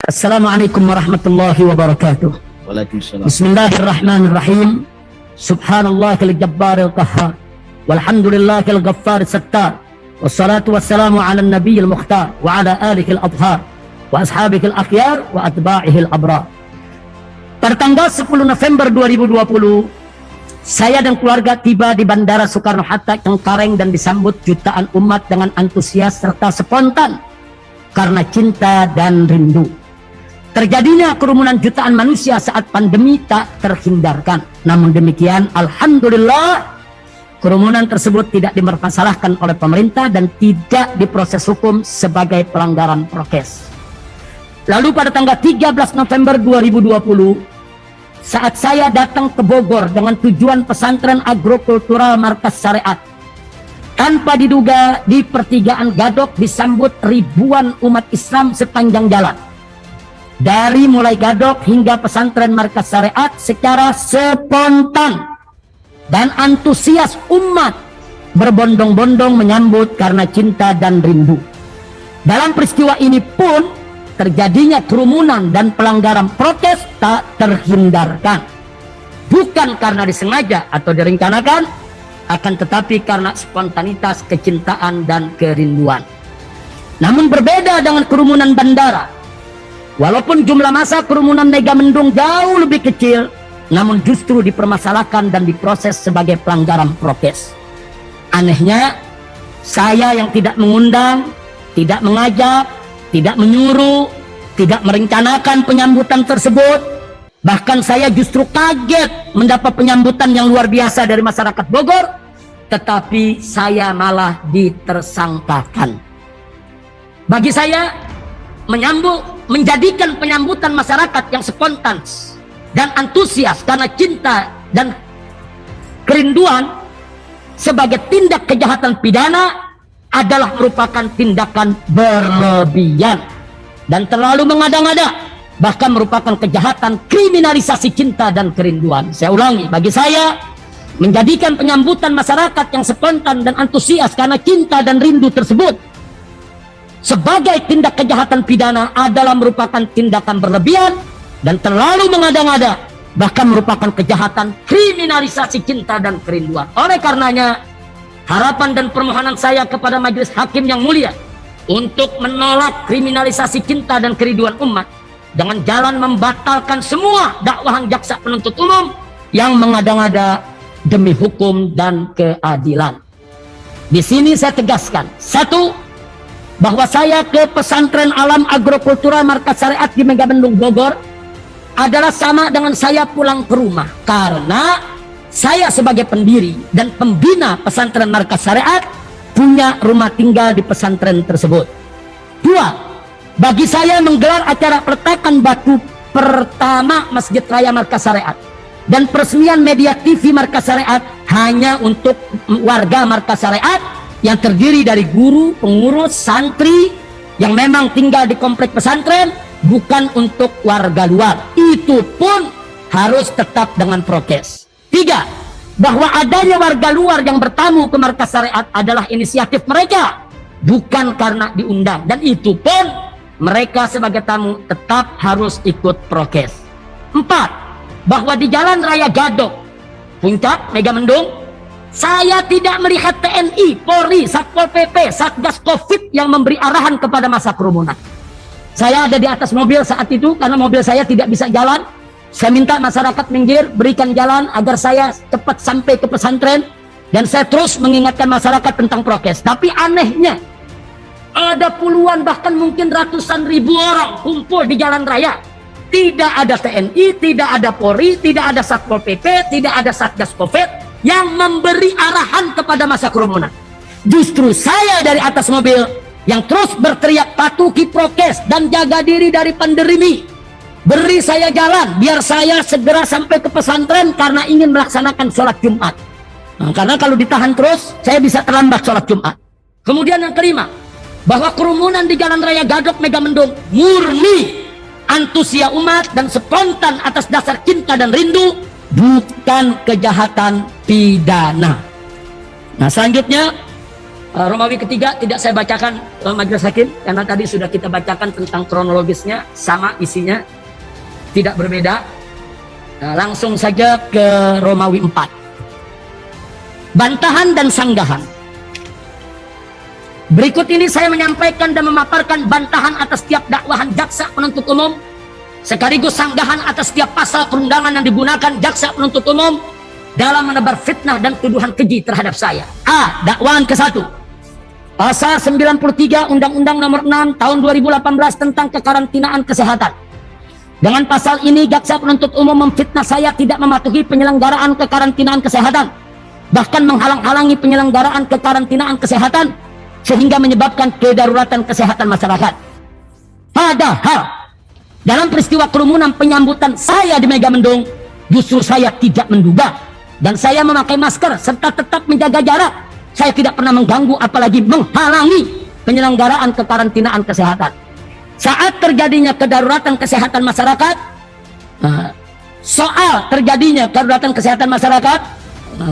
Assalamualaikum warahmatullahi wabarakatuh. Waalaikumsalam. Bismillahirrahmanirrahim. Subhanallahil jabbaril qahhar. Walhamdulillahil ghaffar sattar. Wassalatu wassalamu ala nabiyil mukhtar wa ala alihil adhar wa ashabihil akhyar wa atba'ihil abrar. Pada tanggal 10 November 2020, saya dan keluarga tiba di Bandara Soekarno-Hatta Cengkareng dan disambut jutaan umat dengan antusias serta spontan karena cinta dan rindu. Terjadinya kerumunan jutaan manusia saat pandemi tak terhindarkan. Namun demikian, alhamdulillah, kerumunan tersebut tidak dipermasalahkan oleh pemerintah dan tidak diproses hukum sebagai pelanggaran prokes. Lalu pada tanggal 13 November 2020, saat saya datang ke Bogor dengan tujuan pesantren agrokultural Markas Syariat, tanpa diduga di pertigaan Gadok disambut ribuan umat Islam sepanjang jalan. Dari mulai Gadok hingga pesantren Markas Syariat secara spontan dan antusias umat berbondong-bondong menyambut karena cinta dan rindu. Dalam peristiwa ini pun terjadinya kerumunan dan pelanggaran prokes tak terhindarkan. Bukan karena disengaja atau direncanakan, akan tetapi karena spontanitas kecintaan dan kerinduan. Namun berbeda dengan kerumunan bandara. Walaupun jumlah massa kerumunan Megamendung jauh lebih kecil, namun justru dipermasalahkan dan diproses sebagai pelanggaran prokes. Anehnya, saya yang tidak mengundang, tidak mengajak, tidak menyuruh, tidak merencanakan penyambutan tersebut, bahkan saya justru kaget mendapat penyambutan yang luar biasa dari masyarakat Bogor, tetapi saya malah ditersangkakan. Bagi saya, menjadikan penyambutan masyarakat yang spontan dan antusias karena cinta dan kerinduan sebagai tindak kejahatan pidana adalah merupakan tindakan berlebihan dan terlalu mengada-ngada, bahkan merupakan kejahatan kriminalisasi cinta dan kerinduan. Saya ulangi, bagi saya, menjadikan penyambutan masyarakat yang spontan dan antusias karena cinta dan rindu tersebut sebagai tindak kejahatan pidana adalah merupakan tindakan berlebihan dan terlalu mengada-ngada, bahkan merupakan kejahatan kriminalisasi cinta dan kerinduan. Oleh karenanya, harapan dan permohonan saya kepada majelis hakim yang mulia untuk menolak kriminalisasi cinta dan kerinduan umat dengan jalan membatalkan semua dakwahan jaksa penuntut umum yang mengada-ngada demi hukum dan keadilan. Di sini saya tegaskan, satu, bahwa saya ke pesantren alam agrokultural Markas Syariat di Megamendung Bogor adalah sama dengan saya pulang ke rumah, karena saya sebagai pendiri dan pembina pesantren Markas Syariat punya rumah tinggal di pesantren tersebut. Dua, bagi saya menggelar acara peletakan batu pertama Masjid Raya Markas Syariat dan peresmian media TV Markas Syariat hanya untuk warga Markas Syariat yang terdiri dari guru, pengurus, santri yang memang tinggal di komplek pesantren, bukan untuk warga luar. Itu pun harus tetap dengan prokes. Tiga, bahwa adanya warga luar yang bertamu ke Markas Syariat adalah inisiatif mereka, bukan karena diundang. Dan itu pun mereka sebagai tamu tetap harus ikut prokes. Empat, bahwa di Jalan Raya Gadok, Puncak, Megamendung, saya tidak melihat TNI, Polri, Satpol PP, Satgas Covid yang memberi arahan kepada masa kerumunan. Saya ada di atas mobil saat itu karena mobil saya tidak bisa jalan. Saya minta masyarakat minggir, berikan jalan agar saya cepat sampai ke pesantren. Dan saya terus mengingatkan masyarakat tentang prokes. Tapi anehnya, ada puluhan bahkan mungkin ratusan ribu orang kumpul di jalan raya. Tidak ada TNI, tidak ada Polri, tidak ada Satpol PP, tidak ada Satgas Covid yang memberi arahan kepada masa kerumunan. Justru saya dari atas mobil yang terus berteriak patuhi prokes dan jaga diri dari pandemi. Beri saya jalan biar saya segera sampai ke pesantren karena ingin melaksanakan sholat Jumat. Nah, karena kalau ditahan terus saya bisa terlambat sholat Jumat. Kemudian yang kelima, bahwa kerumunan di Jalan Raya Gadok Megamendung murni antusias umat dan spontan atas dasar cinta dan rindu, bukan kejahatan pidana. Nah, selanjutnya Romawi ketiga tidak saya bacakan Majelis Hakim, karena tadi sudah kita bacakan tentang kronologisnya, sama isinya, tidak berbeda. Langsung saja ke Romawi 4. Bantahan dan sanggahan. Berikut ini saya menyampaikan dan memaparkan bantahan atas setiap dakwahan jaksa penuntut umum, sekaligus sanggahan atas setiap pasal perundangan yang digunakan jaksa penuntut umum dalam menebar fitnah dan tuduhan keji terhadap saya. A. Dakwaan ke-1. Pasal 93 Undang-Undang Nomor 6 Tahun 2018 tentang kekarantinaan kesehatan. Dengan pasal ini, jaksa penuntut umum memfitnah saya tidak mematuhi penyelenggaraan kekarantinaan kesehatan, bahkan menghalang-halangi penyelenggaraan kekarantinaan kesehatan, sehingga menyebabkan kedaruratan kesehatan masyarakat. Padahal dalam peristiwa kerumunan penyambutan saya di Megamendung, justru saya tidak menduga, dan saya memakai masker serta tetap menjaga jarak. Saya tidak pernah mengganggu apalagi menghalangi penyelenggaraan kekarantinaan kesehatan. Saat terjadinya kedaruratan kesehatan masyarakat, soal terjadinya kedaruratan kesehatan masyarakat,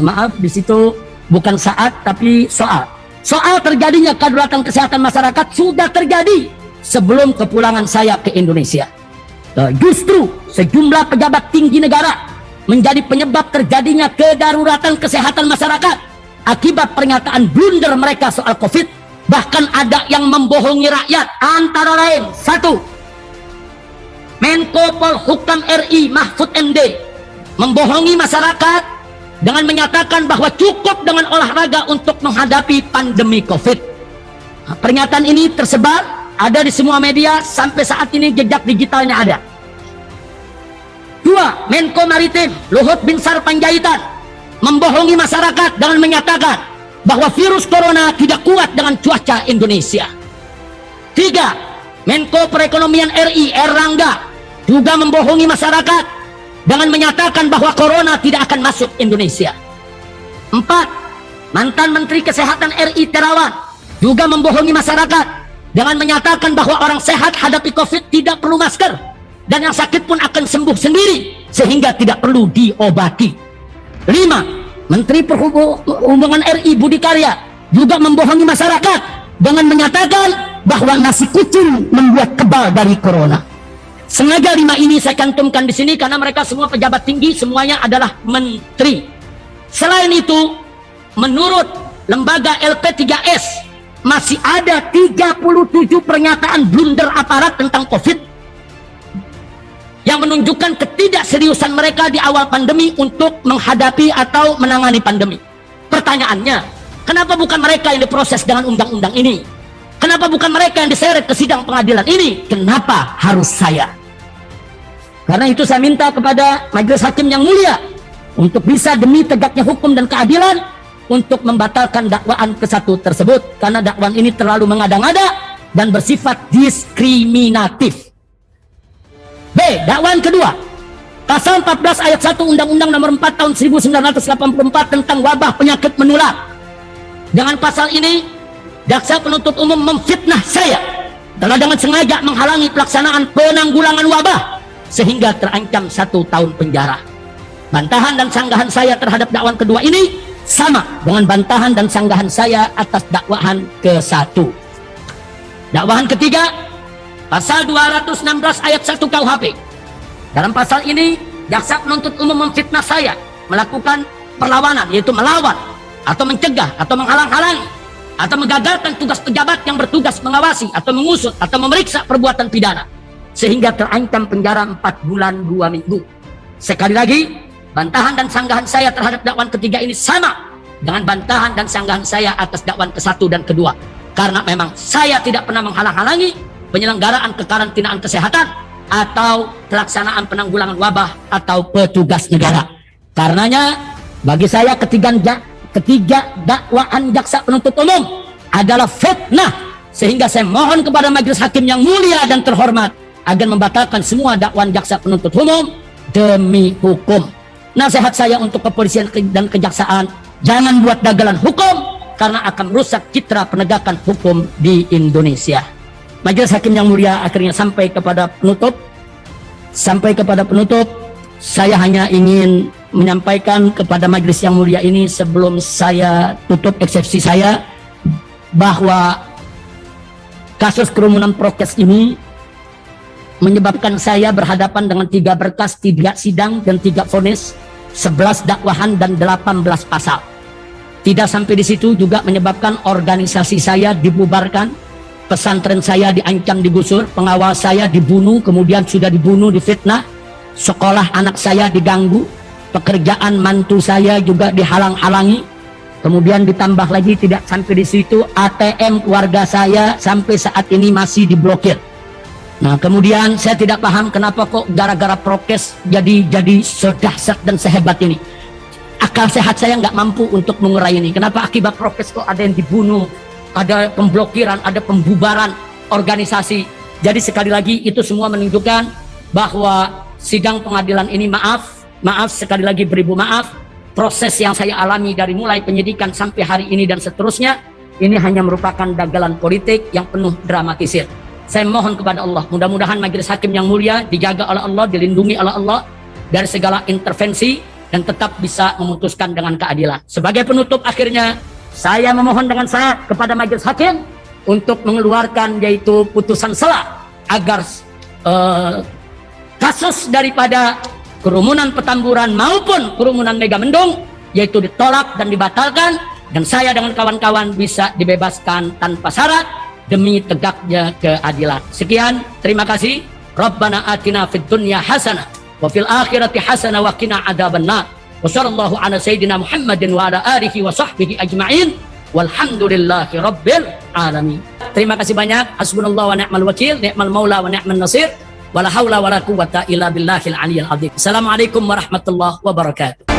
maaf di situ bukan saat tapi soal terjadinya kedaruratan kesehatan masyarakat sudah terjadi sebelum kepulangan saya ke Indonesia. Justru sejumlah pejabat tinggi negara menjadi penyebab terjadinya kedaruratan kesehatan masyarakat akibat pernyataan blunder mereka soal COVID. Bahkan ada yang membohongi rakyat, antara lain: 1. Menko Polhukam RI Mahfud MD membohongi masyarakat dengan menyatakan bahwa cukup dengan olahraga untuk menghadapi pandemi COVID. Pernyataan ini tersebar, ada di semua media, sampai saat ini jejak digitalnya ada. 2. Menko Maritim Luhut Binsar Panjaitan membohongi masyarakat dengan menyatakan bahwa virus corona tidak kuat dengan cuaca Indonesia. 3. Menko Perekonomian RI Erlangga juga membohongi masyarakat dengan menyatakan bahwa corona tidak akan masuk Indonesia. 4. Mantan Menteri Kesehatan RI Terawan juga membohongi masyarakat dengan menyatakan bahwa orang sehat hadapi COVID tidak perlu masker, dan yang sakit pun akan sembuh sendiri sehingga tidak perlu diobati. 5. Menteri Perhubungan RI Budi Karya juga membohongi masyarakat dengan menyatakan bahwa nasi kucing membuat kebal dari corona. Sengaja 5 ini saya cantumkan di sini karena mereka semua pejabat tinggi, semuanya adalah menteri. Selain itu, menurut lembaga LP3S masih ada 37 pernyataan blunder aparat tentang COVID yang menunjukkan ketidakseriusan mereka di awal pandemi untuk menghadapi atau menangani pandemi. Pertanyaannya, kenapa bukan mereka yang diproses dengan undang-undang ini? Kenapa bukan mereka yang diseret ke sidang pengadilan ini? Kenapa harus saya? Karena itu saya minta kepada Majelis Hakim yang mulia untuk bisa demi tegaknya hukum dan keadilan untuk membatalkan dakwaan ke-1 tersebut, karena dakwaan ini terlalu mengada-ngada dan bersifat diskriminatif. B. Dakwaan kedua, pasal 14 ayat 1 Undang-Undang Nomor 4 Tahun 1984 tentang wabah penyakit menular. Dengan pasal ini, jaksa penuntut umum memfitnah saya telah dengan sengaja menghalangi pelaksanaan penanggulangan wabah sehingga terancam 1 tahun penjara. Bantahan dan sanggahan saya terhadap dakwaan kedua ini sama dengan bantahan dan sanggahan saya atas dakwaan ke-1. Dakwaan ketiga, pasal 216 ayat 1 KUHP. Dalam pasal ini, jaksa penuntut umum memfitnah saya melakukan perlawanan, yaitu melawan atau mencegah atau menghalang-halangi atau menggagalkan tugas pejabat yang bertugas mengawasi atau mengusut atau memeriksa perbuatan pidana sehingga terancam penjara 4 bulan 2 minggu. Sekali lagi, bantahan dan sanggahan saya terhadap dakwaan ketiga ini sama dengan bantahan dan sanggahan saya atas dakwaan ke-1 dan kedua, karena memang saya tidak pernah menghalang-halangi penyelenggaraan kekarantinaan kesehatan atau pelaksanaan penanggulangan wabah atau petugas negara. Karenanya bagi saya ketiga dakwaan jaksa penuntut umum adalah fitnah, sehingga saya mohon kepada Majelis Hakim yang mulia dan terhormat agar membatalkan semua dakwaan jaksa penuntut umum demi hukum. Nasihat saya untuk kepolisian dan kejaksaan, jangan buat dagelan hukum karena akan merusak citra penegakan hukum di Indonesia. Majelis Hakim yang mulia, akhirnya sampai kepada penutup, saya hanya ingin menyampaikan kepada majelis yang mulia ini sebelum saya tutup eksepsi saya, bahwa kasus kerumunan prokes ini menyebabkan saya berhadapan dengan 3 berkas, 3 sidang dan 3 vonis, 11 dakwahan dan 18 pasal. Tidak sampai di situ, juga menyebabkan organisasi saya dibubarkan, pesantren saya diancam digusur, pengawal saya dibunuh, kemudian sudah dibunuh, difitnah, sekolah anak saya diganggu, pekerjaan mantu saya juga dihalang-halangi. Kemudian ditambah lagi, tidak sampai di situ, ATM keluarga saya sampai saat ini masih diblokir. Nah, kemudian saya tidak paham kenapa kok gara-gara prokes jadi sedahsyat dan sehebat ini. Akal sehat saya nggak mampu untuk mengurai ini. Kenapa akibat prokes kok ada yang dibunuh, ada pemblokiran, ada pembubaran organisasi. Jadi sekali lagi itu semua menunjukkan bahwa sidang pengadilan ini maaf sekali lagi, beribu maaf. Proses yang saya alami dari mulai penyidikan sampai hari ini dan seterusnya, ini hanya merupakan dagelan politik yang penuh dramatisir. Saya mohon kepada Allah, mudah-mudahan majelis hakim yang mulia dijaga oleh Allah, dilindungi oleh Allah dari segala intervensi dan tetap bisa memutuskan dengan keadilan. Sebagai penutup akhirnya, saya memohon dengan sangat kepada majelis hakim untuk mengeluarkan yaitu putusan sela agar kasus daripada kerumunan Petamburan maupun kerumunan Megamendung yaitu ditolak dan dibatalkan, dan saya dengan kawan-kawan bisa dibebaskan tanpa syarat demi tegaknya keadilan. Sekian, terima kasih. Rabbana atina fid dunya hasanah wa fil akhirati hasanah wa qina adzabannar. Wa sallallahu ala sayyidina Muhammadin wa ala alihi wa sahbihi ajma'in. Walhamdulillahi rabbil alamin. Terima kasih banyak. Hasbunallahu wa ni'mal wakil, ni'mal maula wa ni'mal nasir. Wala haula wala quwwata illa billahil aliyyil azim. Assalamualaikum warahmatullahi wabarakatuh.